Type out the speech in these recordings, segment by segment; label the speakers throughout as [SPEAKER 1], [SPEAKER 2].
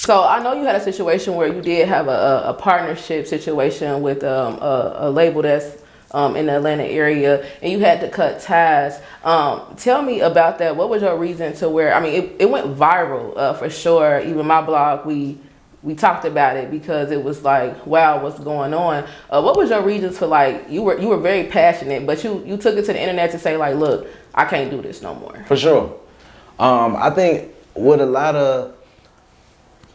[SPEAKER 1] So I know you had a situation where you did have a partnership situation with a label that's in the Atlanta area, and you had to cut ties. Tell me about that. What was your reason to where? I mean, it went viral for sure. Even my blog, we talked about it because it was like, wow, what's going on? What was your reasons for, like, you were very passionate, but you took it to the internet to say, like, look, I can't do this no more.
[SPEAKER 2] For sure. I think what a lot of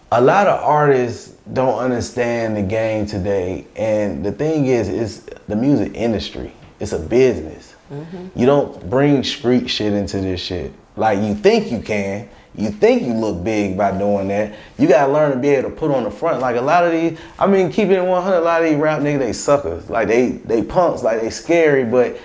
[SPEAKER 2] artists don't understand the game today, and the thing is, it's the music industry. It's a business. You don't bring street shit into this shit. Like, you think you can. You think you look big by doing that. You gotta learn to be able to put on the front. Like, a lot of these, I mean, keep it 100, a lot of these rap niggas, they suckers. Like, they punks, like, they scary, but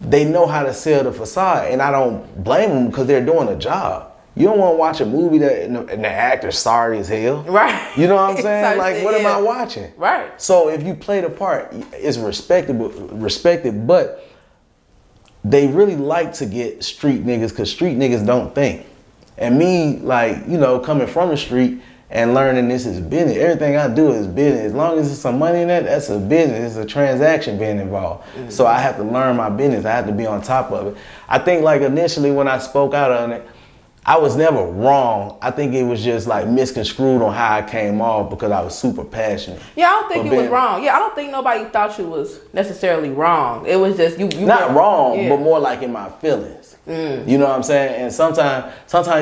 [SPEAKER 2] they know how to sell the facade, and I don't blame them because they're doing a job. You don't want to watch a movie that and the actor's sorry as hell.
[SPEAKER 1] Right.
[SPEAKER 2] You know what I'm saying? Like, what am I watching?
[SPEAKER 1] Right.
[SPEAKER 2] So if you play the part, it's respected, but they really like to get street niggas because street niggas don't think. And me, like, you know, coming from the street and learning this is business. Everything I do is business. As long as there's some money in that, that's a business. It's a transaction being involved. So I have to learn my business. I have to be on top of it. I think, like, initially when I spoke out on it, I was never wrong. I think it was just like misconstrued on how I came off because I was super passionate.
[SPEAKER 1] Yeah, I don't think you was wrong. Yeah, I don't think nobody thought you was necessarily wrong. It was just you
[SPEAKER 2] not wrong, but more like in my feelings. You know what I'm saying? And sometimes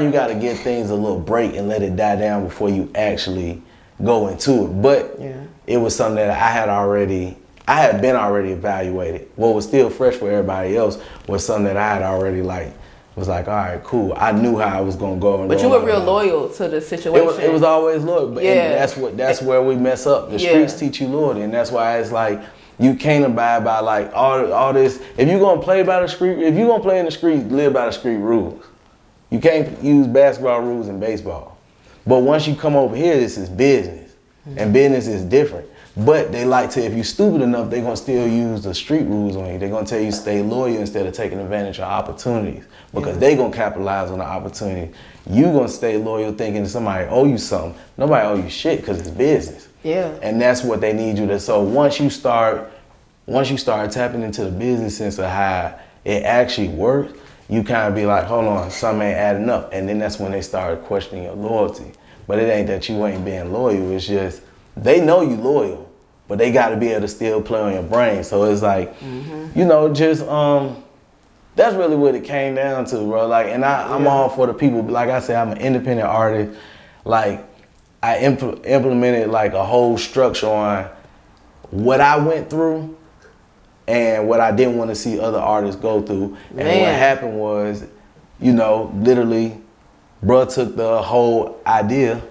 [SPEAKER 2] you got to give things a little break and let it die down before you actually go into it. But it was something that I had been already evaluated. What was still fresh for everybody else was something that I had already was like, all right, cool. I knew how I was gonna go.
[SPEAKER 1] But you were real loyal to the situation.
[SPEAKER 2] It was always loyal. But that's where we mess up. The streets teach you loyalty, and that's why it's like you can't abide by like all this. If you're gonna play by the street, if you're gonna play in the street, live by the street rules. You can't use basketball rules in baseball. But once you come over here, this is business, and business is different. But they like to, if you're stupid enough, they're gonna still use the street rules on you. They're gonna tell you stay loyal instead of taking advantage of opportunities because they gonna capitalize on the opportunity. You gonna stay loyal thinking somebody owe you something. Nobody owe you shit because it's business. Yeah. And that's what they need you to. So once you start tapping into the business sense of how it actually works, you kind of be like, hold on, something ain't adding up. And then that's when they start questioning your loyalty. But it ain't that you ain't being loyal. It's just they know you loyal, but they got to be able to still play on your brain. So it's like, you know, just that's really what it came down to, bro. Like, and I'm all for the people. Like I said, I'm an independent artist. Like, I implemented like a whole structure on what I went through and what I didn't want to see other artists go through. And what happened was, you know, literally, bro took the whole idea,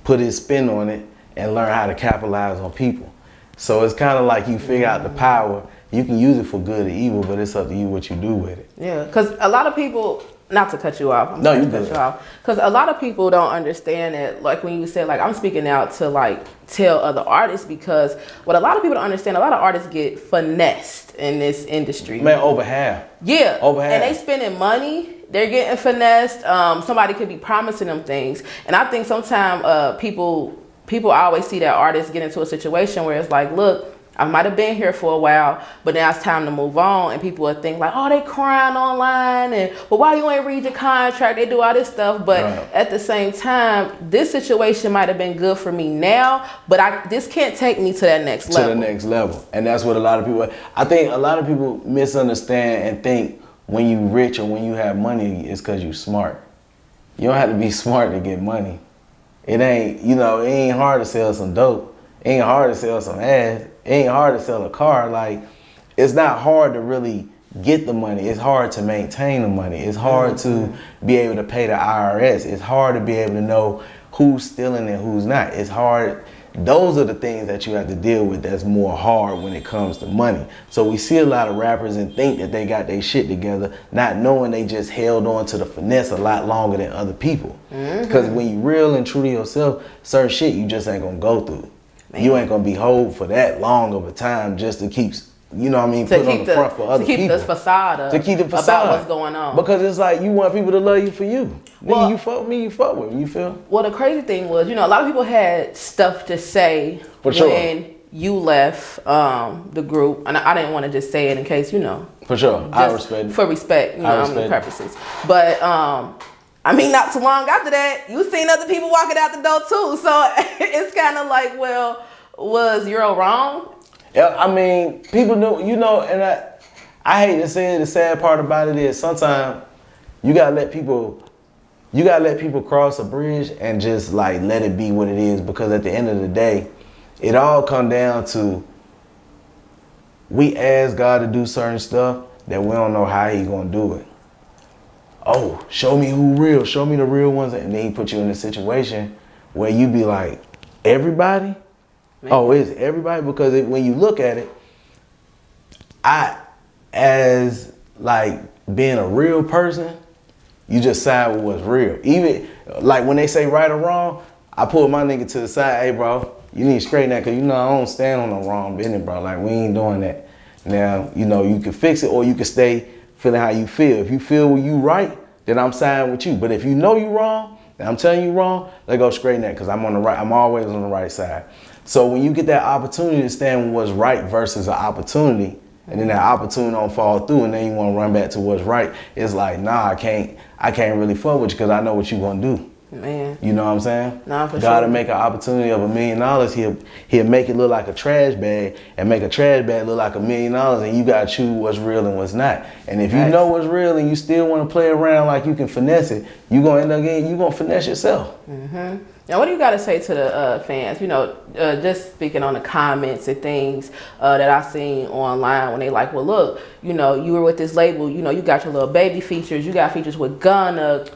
[SPEAKER 2] put his spin on it, and learn how to capitalize on people. So it's kind of like you figure out the power. You can use it for good or evil, but it's up to you what you do with it. Yeah,
[SPEAKER 1] because a lot of people, not to cut you off.
[SPEAKER 2] No, you good.
[SPEAKER 1] Because a lot of people don't understand it. Like when you said, like, I'm speaking out to like tell other artists, because what a lot of people don't understand, a lot of artists get finessed in this industry.
[SPEAKER 2] Man, over half.
[SPEAKER 1] Yeah.
[SPEAKER 2] Over half.
[SPEAKER 1] And they spending money. They're getting finessed. Somebody could be promising them things. And I think sometimes people always see that artists get into a situation where it's like, look, I might have been here for a while, but now it's time to move on. And people will think like, oh, they crying online, and well, why you ain't read your contract? They do all this stuff. But at the same time, this situation might have been good for me now, but this can't take me to that next level.
[SPEAKER 2] To the next level. And that's what I think a lot of people misunderstand and think when you rich or when you have money, it's because you smart. You don't have to be smart to get money. It ain't, you know, it ain't hard to sell some dope. It ain't hard to sell some ass. It ain't hard to sell a car. Like, it's not hard to really get the money. It's hard to maintain the money. It's hard to be able to pay the IRS. It's hard to be able to know who's stealing and who's not. It's hard. Those are the things that you have to deal with that's more hard when it comes to money. So we see a lot of rappers and think that they got their shit together, not knowing they just held on to the finesse a lot longer than other people. Because when you real and true to yourself, certain shit you just ain't gonna go through. You ain't gonna be hold for that long of a time just to keep you know what I mean, put on the front for other people.
[SPEAKER 1] To keep the facade up.
[SPEAKER 2] To keep the facade.
[SPEAKER 1] About what's going on.
[SPEAKER 2] Because it's like, you want people to love you for you. Well, you fuck with me, you fuck with me, you feel?
[SPEAKER 1] Well, the crazy thing was, you know, a lot of people had stuff to say when you left the group. And I didn't want to just say it in case, you know.
[SPEAKER 2] For sure. I respect it.
[SPEAKER 1] For respect, you know, purposes. But, I mean, not too long after that, you seen other people walking out the door too. So it's kind of like, well, was Euro wrong?
[SPEAKER 2] Yeah, I mean, people know, you know, and I hate to say it, the sad part about it is sometimes you gotta let people cross a bridge and just like let it be what it is, because at the end of the day, it all come down to, we ask God to do certain stuff that we don't know how He gonna do it. Oh, show me who real, show me the real ones, and then He put you in a situation where you be like, everybody? Man. Oh, it's everybody? Because when you look at it, as like being a real person, you just side with what's real. Even like when they say right or wrong, I pull my nigga to the side. Hey, bro, you need to straighten that, because you know I don't stand on no wrong business, bro. Like, we ain't doing that. Now, you know, you can fix it, or you can stay feeling how you feel. If you feel you right, then I'm siding with you. But if you know you wrong, and I'm telling you wrong, let's go straighten that, because I'm on the right. I'm always on the right side. So when you get that opportunity to stand with what's right versus an opportunity, and then that opportunity don't fall through, and then you want to run back to what's right, it's like, nah, I can't really fuck with you, because I know what you gonna do.
[SPEAKER 1] Man.
[SPEAKER 2] You know what I'm saying?
[SPEAKER 1] Nah, for
[SPEAKER 2] God
[SPEAKER 1] sure.
[SPEAKER 2] to make an opportunity of $1 million, he'll make it look like a trash bag, and make a trash bag look like $1 million, and you gotta choose what's real and what's not. And if you know what's real and you still want to play around like you can finesse it, you gonna end up you gonna finesse yourself.
[SPEAKER 1] Mm-hmm. Now, what do you got to say to the fans? You know, just speaking on the comments and things that I seen online when they like, well, look, you know, you were with this label, you know, you got your little baby features, you got features with Gunna,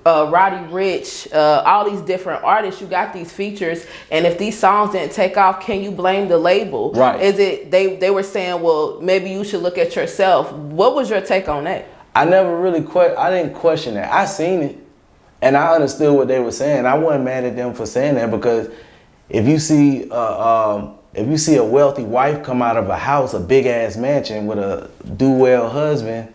[SPEAKER 1] Roddy Ricch, all these different artists, you got these features, and if these songs didn't take off, can you blame the label?
[SPEAKER 2] Right.
[SPEAKER 1] Is it, they were saying, well, maybe you should look at yourself. What was your take on that?
[SPEAKER 2] I never really I didn't question that. I seen it. And I understood what they were saying. I wasn't mad at them for saying that, because if you see a wealthy wife come out of a house, a big ass mansion with a do-well husband,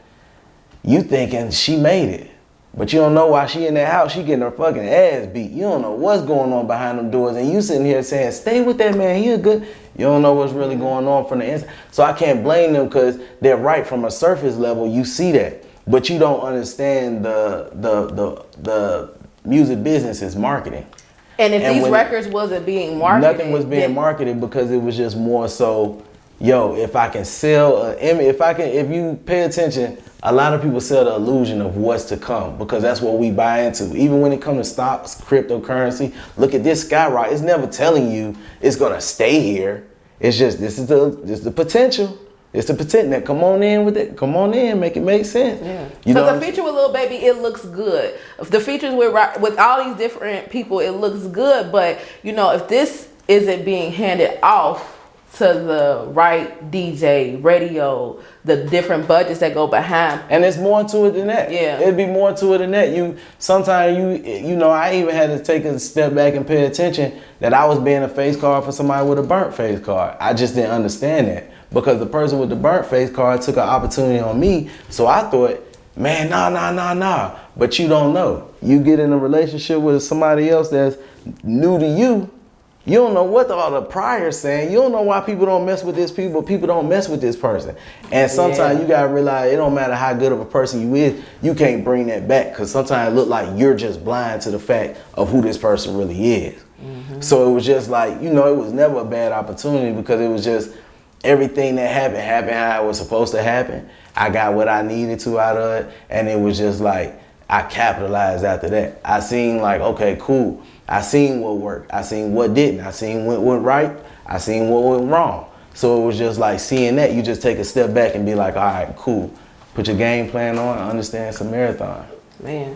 [SPEAKER 2] you thinking she made it. But you don't know why she in that house, she getting her fucking ass beat. You don't know what's going on behind them doors, and you sitting here saying, stay with that man, he a good. You don't know what's really going on from the inside. So I can't blame them, because they're right from a surface level, you see that. But you don't understand the music business is marketing.
[SPEAKER 1] And if these records wasn't being marketed,
[SPEAKER 2] nothing was being marketed, because it was just more so, yo, if I can sell an image, if you pay attention, a lot of people sell the illusion of what's to come, because that's what we buy into. Even when it comes to stocks, cryptocurrency, look at this skyrocket. It's never telling you it's gonna stay here. It's just this is the potential. It's the potential. Come on in with it. Come on in. Make it make sense.
[SPEAKER 1] Yeah. Because the feature with Lil Baby, it looks good. The features with all these different people, it looks good. But, you know, if this isn't being handed off to the right DJ, radio, the different budgets that go behind.
[SPEAKER 2] And there's more to it than that.
[SPEAKER 1] Yeah.
[SPEAKER 2] It'd be more to it than that. Sometimes you know, I even had to take a step back and pay attention that I was being a face card for somebody with a burnt face card. I just didn't understand that. Because the person with the burnt face card took an opportunity on me. So I thought, man, nah. But you don't know. You get in a relationship with somebody else that's new to you. You don't know what all the priors saying. You don't know why people don't mess with this people don't mess with this person. And sometimes you gotta realize it don't matter how good of a person you is, you can't bring that back. Because sometimes it look like you're just blind to the fact of who this person really is. Mm-hmm. So it was just like, you know, it was never a bad opportunity, because it was just, everything that happened how it was supposed to happen. I got what I needed to out of it, and it was just like, I capitalized after that. I seen like, okay, cool. I seen what worked. I seen what didn't. I seen what went right. I seen what went wrong. So it was just like seeing that, you just take a step back and be like, all right, cool. Put your game plan on and understand it's a marathon.
[SPEAKER 1] Man.